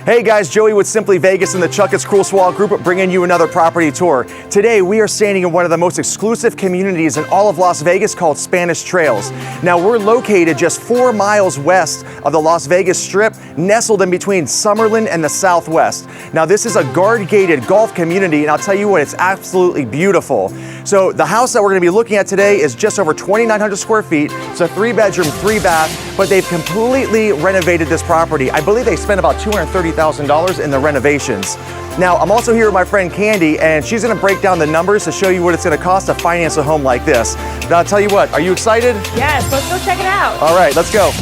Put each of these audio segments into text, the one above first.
Hey guys, Joey with Simply Vegas and the Chuck It's Cool Swall Group bringing you another property tour. Today we are standing in one of the most exclusive communities in all of Las Vegas called Spanish Trails. Now we're located just 4 miles west of the Las Vegas Strip, nestled in between Summerlin and the Southwest. Now this is a guard-gated golf community, and I'll tell you what, it's absolutely beautiful. So the house that we're going to be looking at today is just over 2,900 square feet. It's a 3-bedroom, 3-bath, but they've completely renovated this property. I believe they spent about $230,000 in the renovations. Now, I'm also here with my friend Candy, and she's gonna break down the numbers to show you what it's gonna cost to finance a home like this. Now, I'll tell you what, are you excited? Yes, let's go check it out. All right, let's go.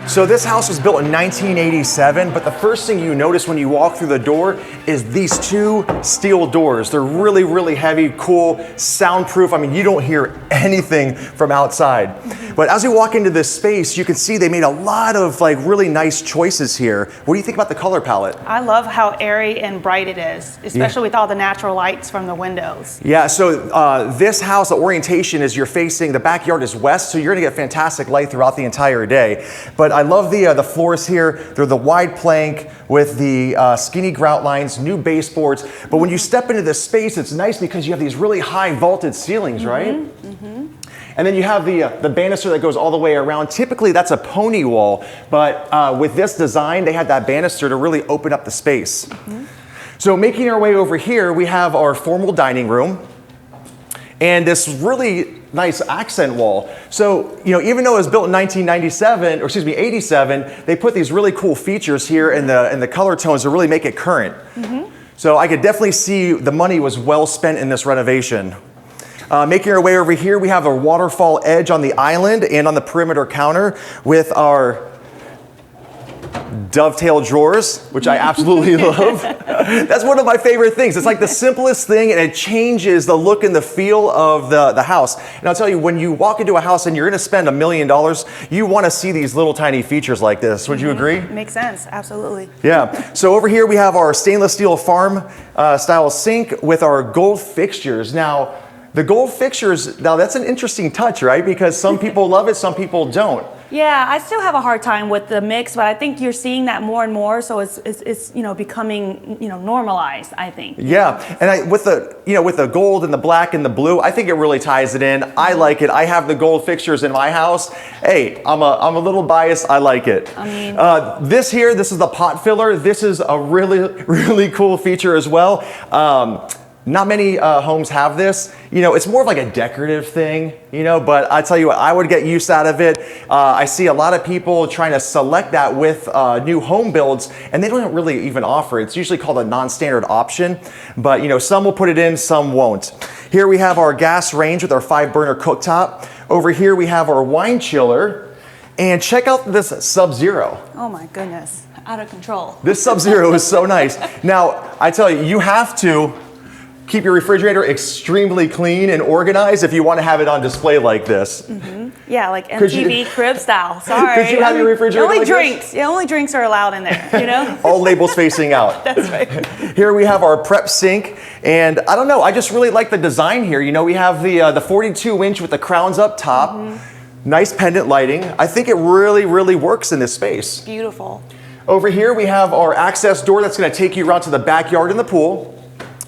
So this house was built in 1987, but the first thing you notice when you walk through the door is these 2 steel doors. They're really, really heavy, cool, soundproof. I mean, you don't hear anything from outside. But as you walk into this space, you can see they made a lot of really nice choices here. What do you think about the color palette? I love how airy and bright it is, especially with all the natural lights from the windows. Yeah, so this house, the orientation is you're facing, the backyard is west, so you're gonna get fantastic light throughout the entire day. But I love the floors here. They're the wide plank with the skinny grout lines, new baseboards. But when you step into this space, it's nice because you have these really high vaulted ceilings, right? And then you have the banister that goes all the way around. Typically that's a pony wall, but with this design, they had that banister to really open up the space. So making our way over here, we have our formal dining room and this really nice accent wall. So, even though it was built in 1997, or excuse me, 87, they put these really cool features here in the color tones to really make it current. So I could definitely see the money was well spent in this renovation. Making our way over here, we have a waterfall edge on the island and on the perimeter counter with our dovetail drawers, which I absolutely love. That's one of my favorite things. It's like the simplest thing, and it changes the look and the feel of the house. And I'll tell you, when you walk into a house and you're gonna spend $1 million, you wanna see these little tiny features like this. Would you agree? Makes sense, absolutely. Yeah, so over here we have our stainless steel farm style sink with our gold fixtures. Now, the gold fixtures, now that's an interesting touch, right? Because some people love it, some people don't. Yeah, I still have a hard time with the mix, but I think you're seeing that more and more, so it's becoming normalized, I think. Yeah, and with the gold and the black and the blue, I think it really ties it in. I like it. I have the gold fixtures in my house. Hey, I'm a little biased. I like it. I mean, this is the pot filler. This is a really, really cool feature as well. Not many homes have this. It's more of like a decorative thing, but I tell you what, I would get use out of it. I see a lot of people trying to select that with new home builds, and they don't really even offer it. It's usually called a non-standard option, but some will put it in, some won't. Here we have our gas range with our 5-burner cooktop. Over here we have our wine chiller, and check out this Sub-Zero. oh my goodness, out of control. This Sub-Zero is so nice. Now, I tell you, you have to keep your refrigerator extremely clean and organized if you want to have it on display like this. Yeah, like MTV crib style. Sorry. Could you have your refrigerator only like drinks. this? Yeah, only drinks are allowed in there, All labels facing out. That's right. Here we have our prep sink, and I don't know, I just really like the design here. We have the 42-inch with the crowns up top. Nice pendant lighting. I think it really, really works in this space. Beautiful. Over here we have our access door that's going to take you around to the backyard and the pool.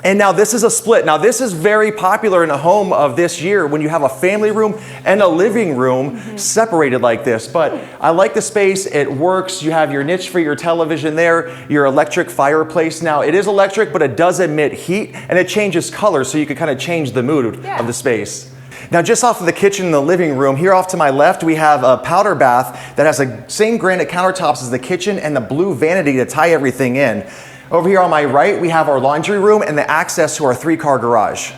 And now this is a split. Now this is very popular in a home of this year when you have a family room and a living room separated like this. But I like the space, it works. You have your niche for your television there, your electric fireplace. Now it is electric, but it does emit heat and it changes color, so you can kind of change the mood of the space. Now just off of the kitchen and the living room, here off to my left, we have a powder bath that has the same granite countertops as the kitchen and the blue vanity to tie everything in. Over here on my right, we have our laundry room and the access to our 3-car garage.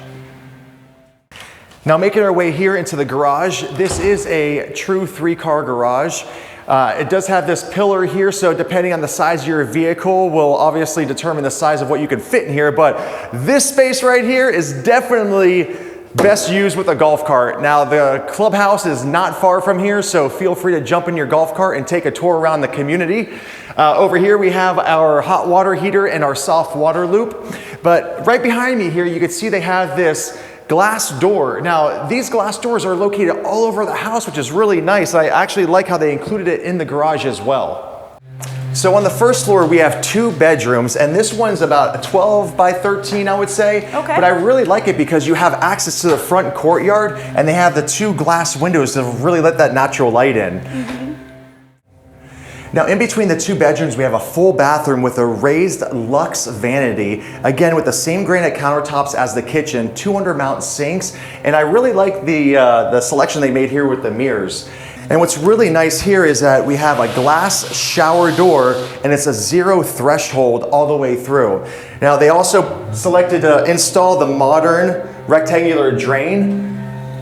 Now making our way here into the garage, this is a true 3-car garage. It does have this pillar here, so depending on the size of your vehicle will obviously determine the size of what you can fit in here, but this space right here is definitely best used with a golf cart. Now the clubhouse is not far from here, so feel free to jump in your golf cart and take a tour around the community. Over here we have our hot water heater and our soft water loop. But right behind me here, you can see they have this glass door. Now, these glass doors are located all over the house, which is really nice. I actually like how they included it in the garage as well. So on the first floor, we have 2 bedrooms, and this one's about a 12 by 13, I would say. Okay. But I really like it because you have access to the front courtyard, and they have the 2 glass windows to really let that natural light in. Now, in between the 2 bedrooms, we have a full bathroom with a raised luxe vanity, again with the same granite countertops as the kitchen, 2 under-mount sinks, and I really like the selection they made here with the mirrors. And what's really nice here is that we have a glass shower door, and it's a 0 threshold all the way through. Now, they also selected to install the modern rectangular drain,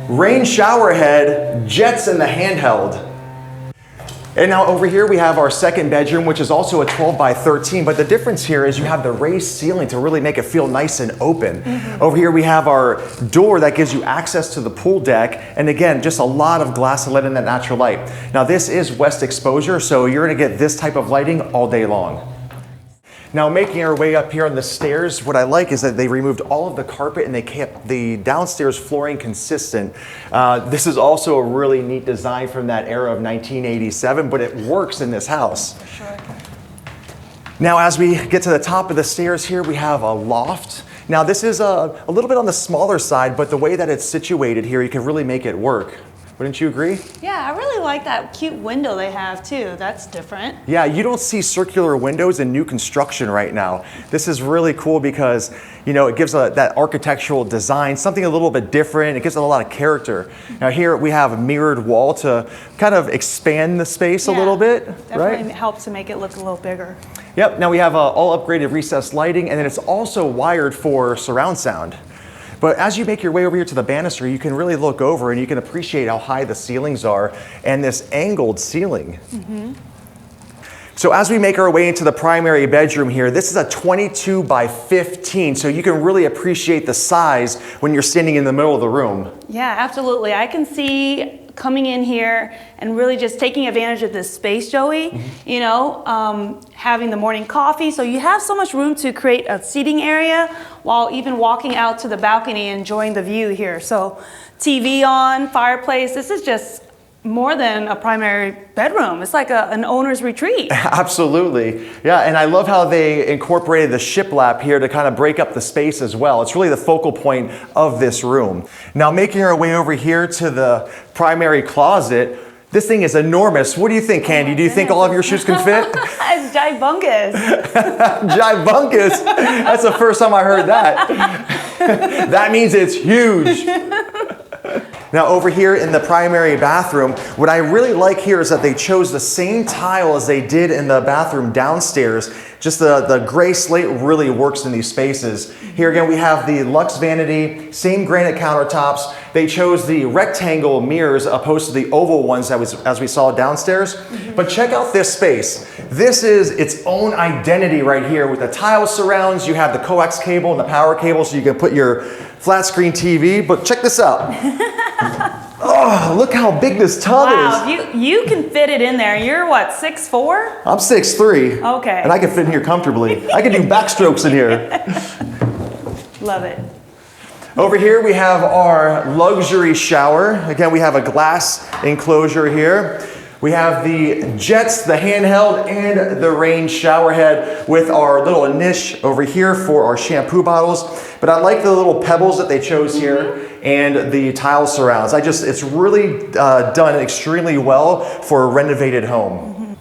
rain shower head, jets in the handheld. And now over here we have our second bedroom, which is also a 12 by 13, but the difference here is you have the raised ceiling to really make it feel nice and open. Over here we have our door that gives you access to the pool deck, and again, just a lot of glass to let in that natural light. Now this is west exposure, so you're gonna get this type of lighting all day long. Now making our way up here on the stairs, what I like is that they removed all of the carpet and they kept the downstairs flooring consistent. This is also a really neat design from that era of 1987, but it works in this house. Sure. Now as we get to the top of the stairs here, we have a loft. Now this is a little bit on the smaller side, but the way that it's situated here, you can really make it work. Wouldn't you agree? Yeah, I really like that cute window they have too. That's different. Yeah, you don't see circular windows in new construction right now. This is really cool because, you know, it gives that architectural design, something a little bit different. It gives it a lot of character. Now here we have a mirrored wall to kind of expand the space a little bit, definitely right? helps to make it look a little bigger. Yep, now we have all upgraded recessed lighting, and then it's also wired for surround sound. But as you make your way over here to the banister, you can really look over and you can appreciate how high the ceilings are and this angled ceiling. So as we make our way into the primary bedroom here, this is a 22 by 15, so you can really appreciate the size when you're standing in the middle of the room. Yeah, absolutely. I can see coming in here and really just taking advantage of this space, Joey, you know, having the morning coffee. So you have so much room to create a seating area while even walking out to the balcony and enjoying the view here. So TV on, fireplace, this is just more than a primary bedroom. It's like an owner's retreat. Absolutely. Yeah, and I love how they incorporated the shiplap here to kind of break up the space as well. It's really the focal point of this room. Now making our way over here to the primary closet, this thing is enormous. What do you think, Candy? Do you think all of your shoes can fit? It's gibungus. Gibungus? That's the first time I heard that. That means it's huge. Now over here in the primary bathroom, what I really like here is that they chose the same tile as they did in the bathroom downstairs. Just the gray slate really works in these spaces. Here again we have the luxe vanity, same granite countertops. They chose the rectangle mirrors opposed to the oval ones as we saw downstairs. But check out this space. This is its own identity right here with the tile surrounds. You have the coax cable and the power cable so you can put your flat screen TV, but check this out. Oh, look how big this tub is. Wow, you can fit it in there. You're what, 6'4"? I'm 6'3". Okay. And I can fit in here comfortably. I can do backstrokes in here. Love it. Over here we have our luxury shower. Again, we have a glass enclosure here. We have the jets, the handheld, and the rain shower head with our little niche over here for our shampoo bottles. But I like the little pebbles that they chose here and the tile surrounds. It's really done extremely well for a renovated home.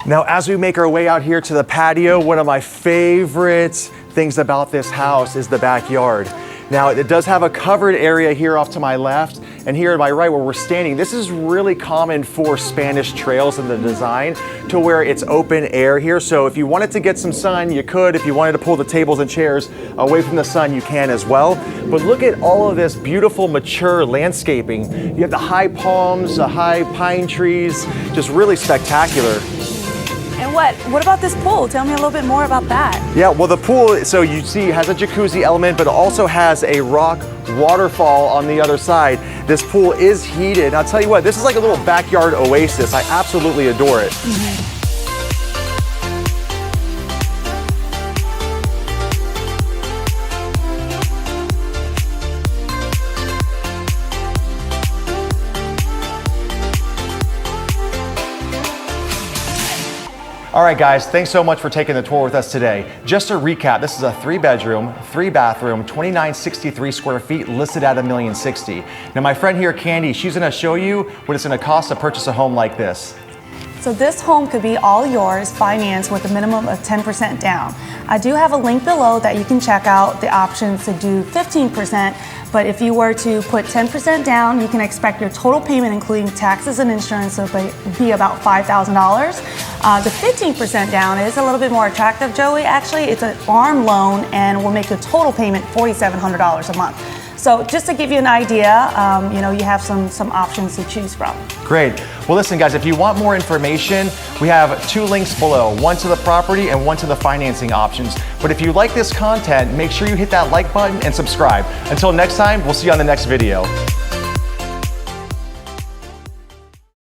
Now, as we make our way out here to the patio, one of my favorite things about this house is the backyard. Now, it does have a covered area here off to my left, and here to my right where we're standing, this is really common for Spanish trails in the design to where it's open air here. So if you wanted to get some sun, you could. If you wanted to pull the tables and chairs away from the sun, you can as well. But look at all of this beautiful, mature landscaping. You have the high palms, the high pine trees, just really spectacular. And what about this pool? Tell me a little bit more about that. Yeah, well the pool, so you see, has a jacuzzi element, but it also has a rock waterfall on the other side. This pool is heated. And I'll tell you what, this is like a little backyard oasis. I absolutely adore it. All right, guys, thanks so much for taking the tour with us today. Just to recap, this is a 3-bedroom, 3-bathroom, 2,963 square feet, listed at $1,060,000. Now, my friend here, Candy, she's gonna show you what it's gonna cost to purchase a home like this. So this home could be all yours, financed with a minimum of 10% down. I do have a link below that you can check out the options to do 15%, but if you were to put 10% down, you can expect your total payment, including taxes and insurance, to be about $5,000. The 15% down is a little bit more attractive, Joey. Actually, it's an ARM loan and will make your total payment $4,700 a month. So just to give you an idea, you know, you have some options to choose from. Great. Well, listen, guys, if you want more information, we have 2 links below, one to the property and one to the financing options. But if you like this content, make sure you hit that like button and subscribe. Until next time, we'll see you on the next video.